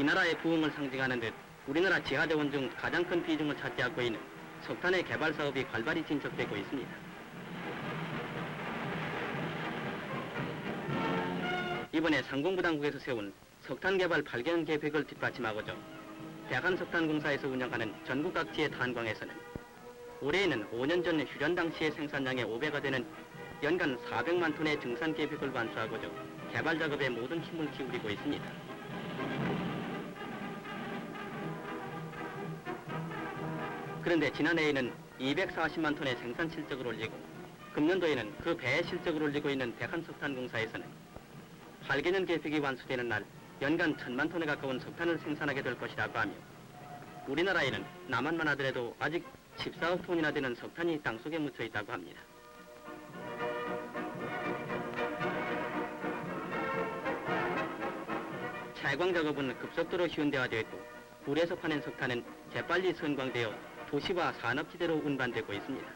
나라의 부흥을 상징하는 듯 우리나라 지하자원 중 가장 큰 비중을 차지하고 있는 석탄의 개발 사업이 활발히 진척되고 있습니다. 이번에 상공부 당국에서 세운 석탄 개발 8개년 계획을 뒷받침하고자 대한석탄공사에서 운영하는 전국 각지의 탄광에서는 올해에는 5년 전 휴전 당시의 생산량의 5배가 되는 연간 400만 톤의 증산 계획을 완수하고자 개발 작업에 모든 힘을 기울이고 있습니다. 그런데 지난해에는 240만 톤의 생산 실적을 올리고 금년도에는 그 배의 실적을 올리고 있는 대한석탄공사에서는 8개년 계획이 완수되는 날 연간 1000만 톤에 가까운 석탄을 생산하게 될 것이라고 하며 우리나라에는 남한만 하더라도 아직 14억 톤이나 되는 석탄이 땅속에 묻혀 있다고 합니다. 채광 작업은 급속도로 현대화되어 있고 불에서 파낸 석탄은 재빨리 선광되어 도시와 산업지대로 운반되고 있습니다.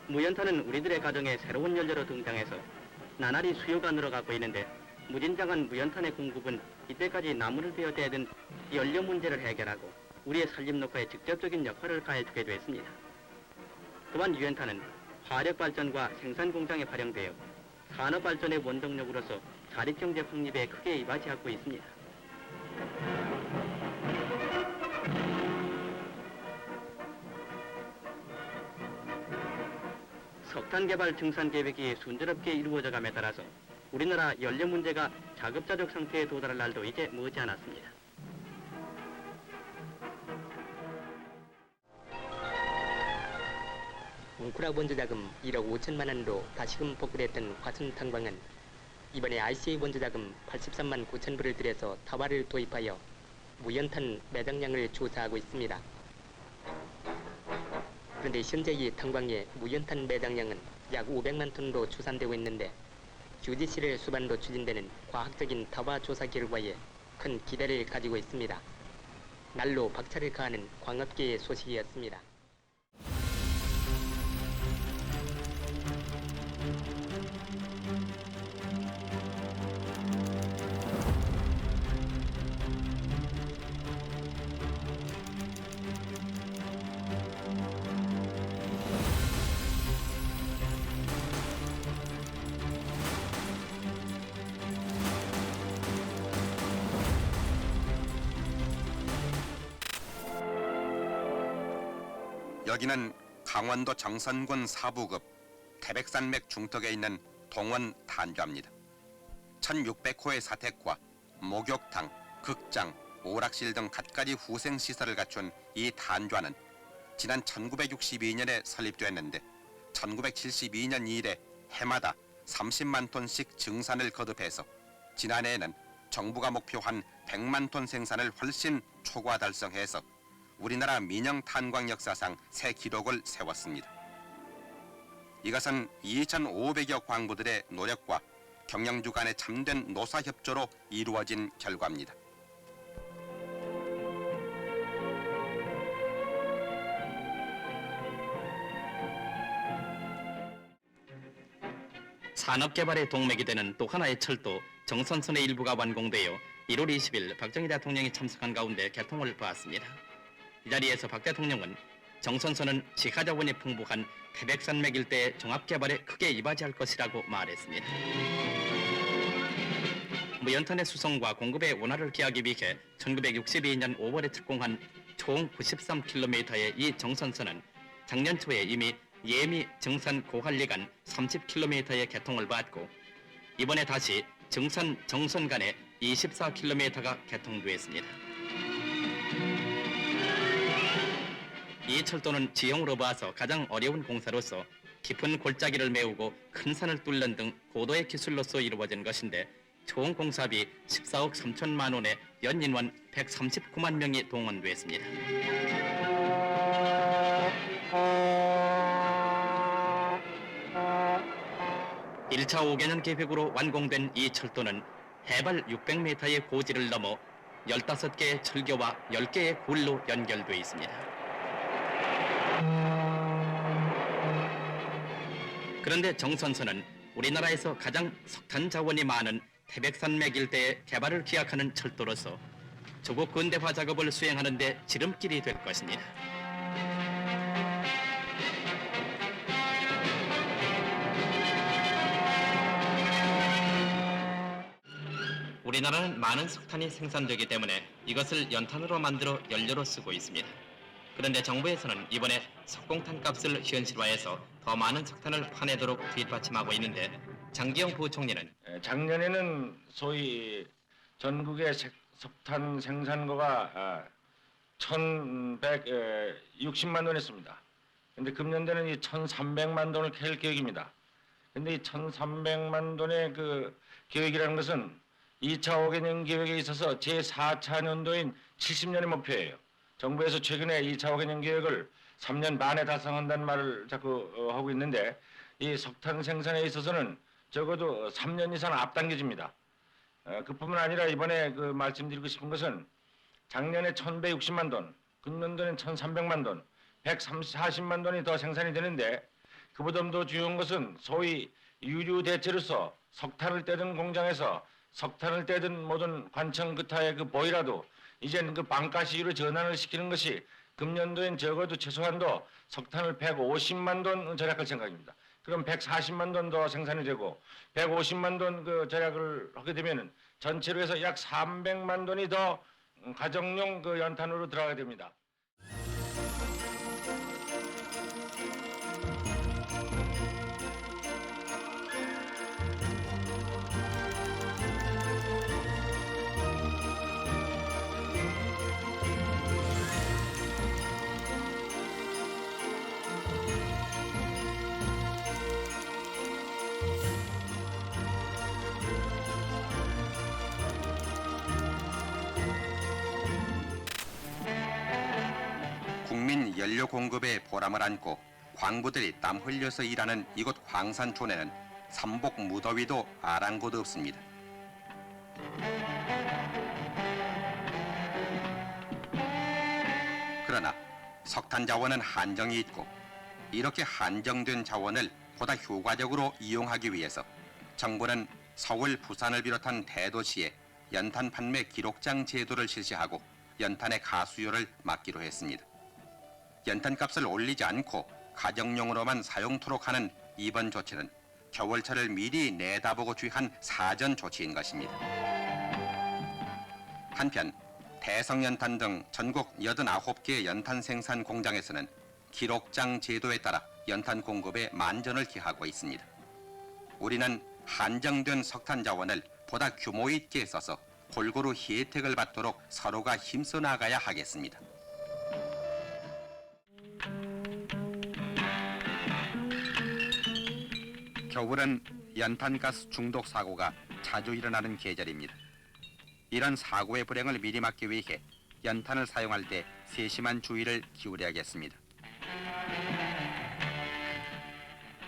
무연탄은 우리들의 가정에 새로운 연료로 등장해서 나날이 수요가 늘어가고 있는데 무진장한 무연탄의 공급은 이때까지 나무를 베어대야 된 연료 문제를 해결하고 우리의 산림 녹화에 직접적인 역할을 가해주게 됐습니다. 또한 유연탄은 화력발전과 생산공장에 활용되어 산업발전의 원동력으로서 자립경제 확립에 크게 이바지하고 있습니다. 석탄 개발 증산 계획이 순조롭게 이루어져감에 따라서 우리나라 연료 문제가 자급자족 상태에 도달할 날도 이제 머지 않았습니다. 웅크라 원조 자금 1억 5천만 원으로 다시금 복구됐던 화순 탄광은 이번에 RCA 원조 자금 83만 9천 불을 들여서 타화를 도입하여 무연탄 매장량을 조사하고 있습니다. 그런데 현재 이 탄광의 무연탄 매장량은 약 500만 톤으로 추산되고 있는데 UGC를 수반으로 추진되는 과학적인 타화 조사 결과에 큰 기대를 가지고 있습니다. 날로 박차를 가하는 광업계의 소식이었습니다. 여기는 강원도 정선군 사부급 태백산맥 중턱에 있는 동원 탄좌입니다. 1600호의 사택과 목욕탕, 극장, 오락실 등 갖가지 후생시설을 갖춘 이 탄좌는 지난 1962년에 설립됐는데 1972년 이래 해마다 30만 톤씩 증산을 거듭해서 지난해에는 정부가 목표한 100만 톤 생산을 훨씬 초과 달성해서 우리나라 민영 탄광 역사상 새 기록을 세웠습니다. 이것은 2,500여 광부들의 노력과 경영주 간의 참된 노사협조로 이루어진 결과입니다. 산업개발의 동맥이 되는 또 하나의 철도 정선선의 일부가 완공되어 1월 20일 박정희 대통령이 참석한 가운데 개통을 보았습니다. 이 자리에서 박 대통령은 정선선은 지하자원이 풍부한 태백산맥 일대의 종합개발에 크게 이바지할 것이라고 말했습니다. 무연탄의 수송과 공급의 원활을 기하기 위해 1962년 5월에 착공한 총 93km의 이 정선선은 작년 초에 이미 예미 증산 고한리간 30km의 개통을 받고 이번에 다시 증산 정선 간에 24km가 개통되었습니다. 이 철도는 지형으로 봐서 가장 어려운 공사로서 깊은 골짜기를 메우고 큰 산을 뚫는 등 고도의 기술로서 이루어진 것인데 총 공사비 14억 3천만 원에 연인원 139만 명이 동원됐습니다. 1차 5개년 계획으로 완공된 이 철도는 해발 600m의 고지를 넘어 15개의 철교와 10개의 굴로 연결되어 있습니다. 그런데 정선선은 우리나라에서 가장 석탄 자원이 많은 태백산맥 일대의 개발을 기약하는 철도로서 조국 근대화 작업을 수행하는 데 지름길이 될 것입니다. 우리나라는 많은 석탄이 생산되기 때문에 이것을 연탄으로 만들어 연료로 쓰고 있습니다. 그런데 정부에서는 이번에 석공탄 값을 현실화해서 더 많은 석탄을 파내도록 뒷받침하고 있는데 장기영 부총리는 작년에는 소위 전국의 석탄 생산고가 1,160만 톤이었습니다. 근데 금년도는 이 1,300만 톤을 캘 계획입니다. 근데 이 1,300만 톤의 그 계획이라는 것은 2차 5개년 계획에 있어서 제4차 년도인 70년의 목표예요. 정부에서 최근에 2차 5개년 계획을 3년 만에 달성한다는 말을 자꾸 하고 있는데 이 석탄 생산에 있어서는 적어도 3년 이상 앞당겨집니다. 그뿐만 아니라 이번에 그 말씀드리고 싶은 것은 작년에 1,160만 톤, 금년도는 1,300만 톤, 140만 톤이 더 생산이 되는데 그보다 더 중요한 것은 소위 유류 대체로서 석탄을 떼던 공장에서 석탄을 떼던 모든 관청 그타의 그 보이라도 이제는 그 반가시유로 전환을 시키는 것이 금년도엔 적어도 최소한도 석탄을 150만 톤 절약할 생각입니다. 그럼 140만 톤 더 생산이 되고 150만 톤 그 절약을 하게 되면은 전체로 해서 약 300만 톤이 더 가정용 그 연탄으로 들어가게 됩니다. 국민 연료 공급에 보람을 안고 광부들이 땀 흘려서 일하는 이곳 광산촌에는 삼복 무더위도 아랑곳 없습니다. 그러나 석탄 자원은 한정이 있고 이렇게 한정된 자원을 보다 효과적으로 이용하기 위해서 정부는 서울, 부산을 비롯한 대도시에 연탄 판매 기록장 제도를 실시하고 연탄의 가수요를 막기로 했습니다. 연탄값을 올리지 않고 가정용으로만 사용토록 하는 이번 조치는 겨울철을 미리 내다보고 취한 사전 조치인 것입니다. 한편 대성연탄 등 전국 89개 연탄 생산 공장에서는 기록장 제도에 따라 연탄 공급에 만전을 기하고 있습니다. 우리는 한정된 석탄 자원을 보다 규모 있게 써서 골고루 혜택을 받도록 서로가 힘써 나가야 하겠습니다. 겨울은 연탄가스 중독 사고가 자주 일어나는 계절입니다. 이런 사고의 불행을 미리 막기 위해 연탄을 사용할 때 세심한 주의를 기울여야겠습니다.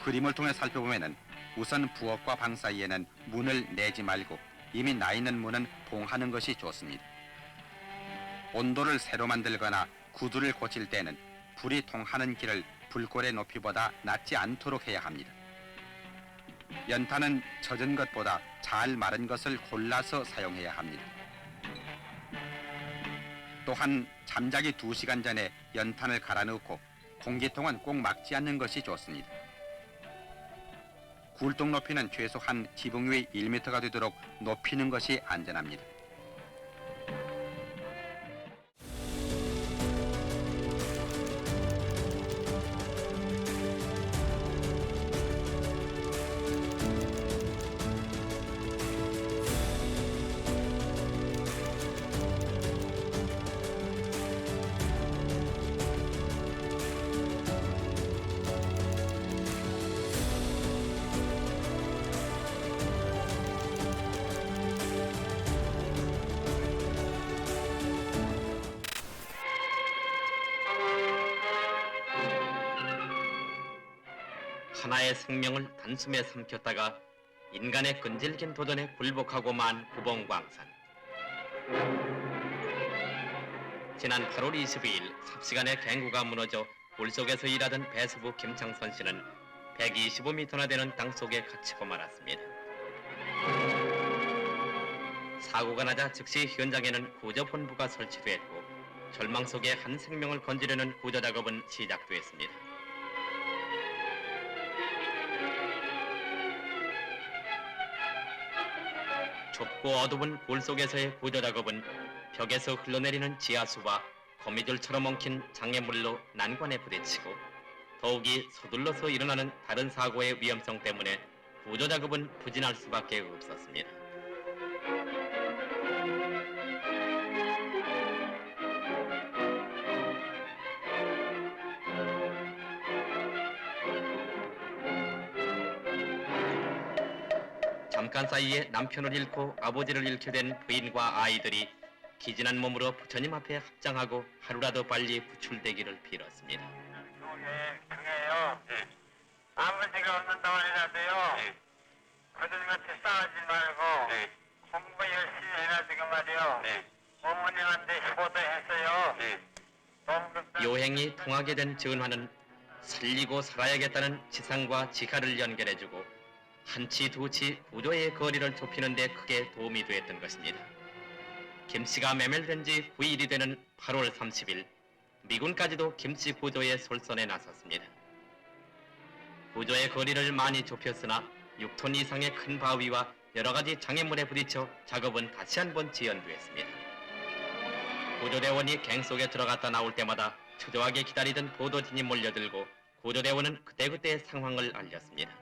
그림을 통해 살펴보면 우선 부엌과 방 사이에는 문을 내지 말고 이미 나 있는 문은 봉하는 것이 좋습니다. 온도를 새로 만들거나 구두를 고칠 때는 불이 통하는 길을 불골의 높이보다 낮지 않도록 해야 합니다. 연탄은 젖은 것보다 잘 마른 것을 골라서 사용해야 합니다. 또한 잠자기 2시간 전에 연탄을 갈아 넣고 공기통은 꼭 막지 않는 것이 좋습니다. 굴뚝 높이는 최소한 지붕 위 1m가 되도록 높이는 것이 안전합니다. 하나의 생명을 단숨에 삼켰다가 인간의 끈질긴 도전에 굴복하고 만 구봉광산. 지난 8월 22일 삽시간에 갱구가 무너져 물속에서 일하던 배수부 김창선 씨는 125m나 되는 땅속에 갇히고 말았습니다. 사고가 나자 즉시 현장에는 구조본부가 설치됐고 절망 속에 한 생명을 건지려는 구조 작업은 시작됐습니다. 좁고 어두운 굴 속에서의 구조 작업은 벽에서 흘러내리는 지하수와 거미줄처럼 엉킨 장애물로 난관에 부딪히고 더욱이 서둘러서 일어나는 다른 사고의 위험성 때문에 구조 작업은 부진할 수밖에 없었습니다. 잠깐 사이에 남편을 잃고 아버지를 잃게 된 부인과 아이들이 기진한 몸으로 부처님 앞에 합장하고 하루라도 빨리 구출되기를 빌었습니다. 중에요. 아버지가 없는 동안이라도요. 거들같이 싸우지 말고 공부 열심히 해가지고 말이요. 어머님한테 효도했어요. 요행이 통하게 된 전화는 살리고 살아야겠다는 지상과 지하를 연결해주고 한치 두치 구조의 거리를 좁히는 데 크게 도움이 되었던 것입니다. 김씨가 매멸된 지 9일이 되는 8월 30일 미군까지도 김씨 구조에 솔선에 나섰습니다. 구조의 거리를 많이 좁혔으나 6톤 이상의 큰 바위와 여러 가지 장애물에 부딪혀 작업은 다시 한번 지연되었습니다. 구조대원이 갱 속에 들어갔다 나올 때마다 초조하게 기다리던 보도진이 몰려들고 구조대원은 그때그때 상황을 알렸습니다.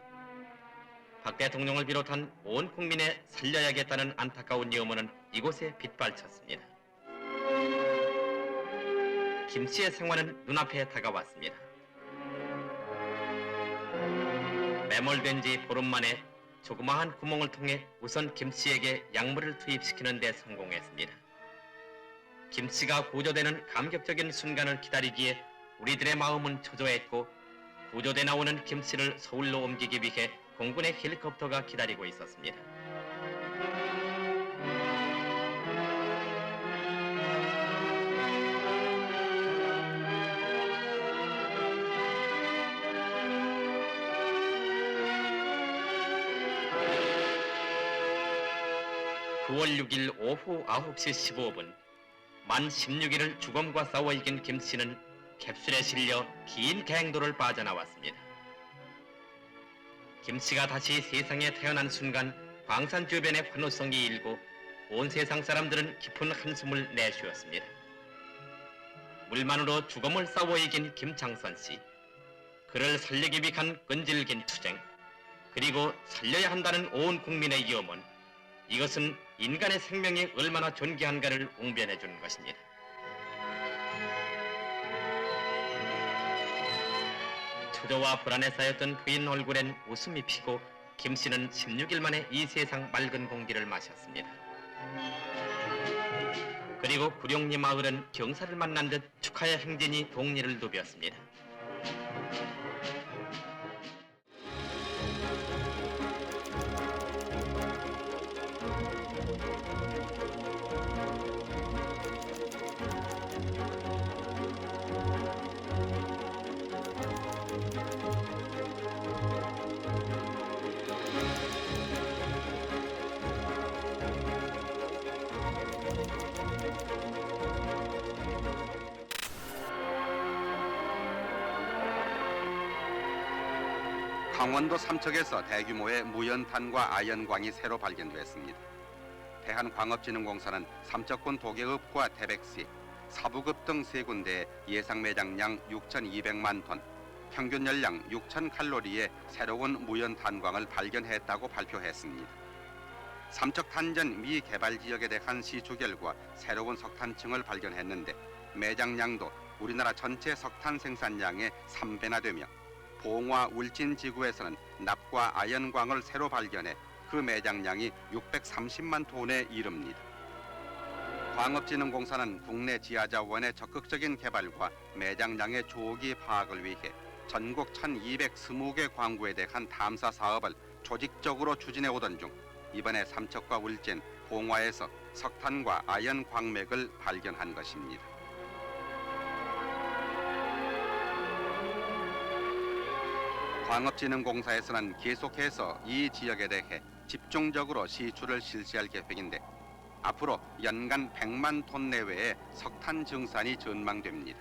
박 대통령을 비롯한 온 국민의 살려야겠다는 안타까운 염원은 이곳에 빗발쳤습니다. 김씨의 생활은 눈앞에 다가왔습니다. 매몰된 지 보름 만에 조그마한 구멍을 통해 우선 김씨에게 약물을 투입시키는 데 성공했습니다. 김씨가 구조되는 감격적인 순간을 기다리기에 우리들의 마음은 초조했고 구조돼 나오는 김씨를 서울로 옮기기 위해 공군의 헬리콥터가 기다리고 있었습니다. (9월 6일) 오후 9시 15분 만 16일을 죽음과 싸워 이긴 김씨는 캡슐에 실려 긴 갱도를 빠져나왔습니다. 김씨가 다시 세상에 태어난 순간 광산 주변의 환호성이 일고 온 세상 사람들은 깊은 한숨을 내쉬었습니다. 물만으로 죽음을 싸워 이긴 김창선씨, 그를 살리기 위한 끈질긴 투쟁, 그리고 살려야 한다는 온 국민의 염원, 이것은 인간의 생명이 얼마나 존귀한가를 웅변해 주는 것입니다. 초조와 불안에 쌓였던 부인 얼굴엔 웃음이 피고 김씨는 16일 만에 이 세상 맑은 공기를 마셨습니다. 그리고 구룡리 마을은 경사를 만난 듯 축하의 행진이 동리를 누볐습니다. 강원도 삼척에서 대규모의 무연탄과 아연광이 새로 발견됐습니다. 대한광업진흥공사는 삼척군 도계읍과 태백시, 사부급 등 세 군데의 예상 매장량 6,200만 톤, 평균 열량 6,000칼로리의 새로운 무연탄광을 발견했다고 발표했습니다. 삼척 탄전 미개발 지역에 대한 시추 결과 새로운 석탄층을 발견했는데 매장량도 우리나라 전체 석탄 생산량의 3배나 되며 봉화 울진 지구에서는 납과 아연광을 새로 발견해 그 매장량이 630만 톤에 이릅니다. 광업진흥공사는 국내 지하자원의 적극적인 개발과 매장량의 조기 파악을 위해 전국 1,220개 광구에 대한 탐사 사업을 조직적으로 추진해 오던 중 이번에 삼척과 울진, 봉화에서 석탄과 아연 광맥을 발견한 것입니다. 광업진흥공사에서는 계속해서 이 지역에 대해 집중적으로 시추를 실시할 계획인데 앞으로 연간 100만 톤 내외의 석탄 증산이 전망됩니다.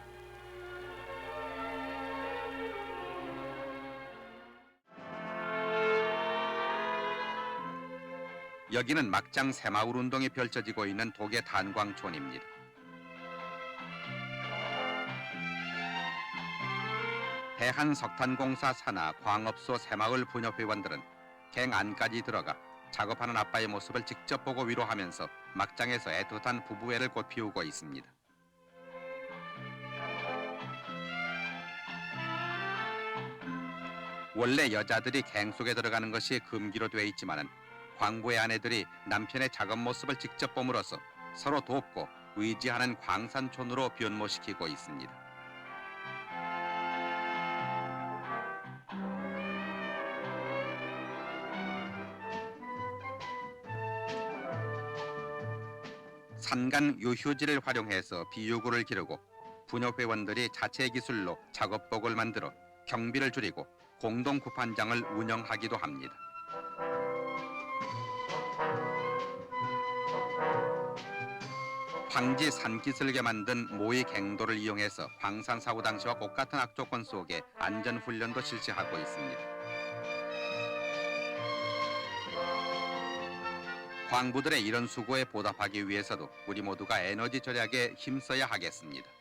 여기는 막장 새마을 운동이 펼쳐지고 있는 독해 단광촌입니다. 대한석탄공사 산하 광업소 새마을 분협회원들은 갱 안까지 들어가 작업하는 아빠의 모습을 직접 보고 위로하면서 막장에서 애틋한 부부애를 꽃피우고 있습니다. 원래 여자들이 갱 속에 들어가는 것이 금기로 돼 있지만은 광부의 아내들이 남편의 작업 모습을 직접 봄으로써 서로 돕고 의지하는 광산촌으로 변모시키고 있습니다. 산간 유휴지를 활용해서 비유구를 기르고 분협회원들이 자체 기술로 작업복을 만들어 경비를 줄이고 공동 구판장을 운영하기도 합니다. 황지 산기슭에 만든 모의 갱도를 이용해서 광산 사고 당시와 똑같은 악조건 속에 안전 훈련도 실시하고 있습니다. 광부들의 이런 수고에 보답하기 위해서도 우리 모두가 에너지 절약에 힘써야 하겠습니다.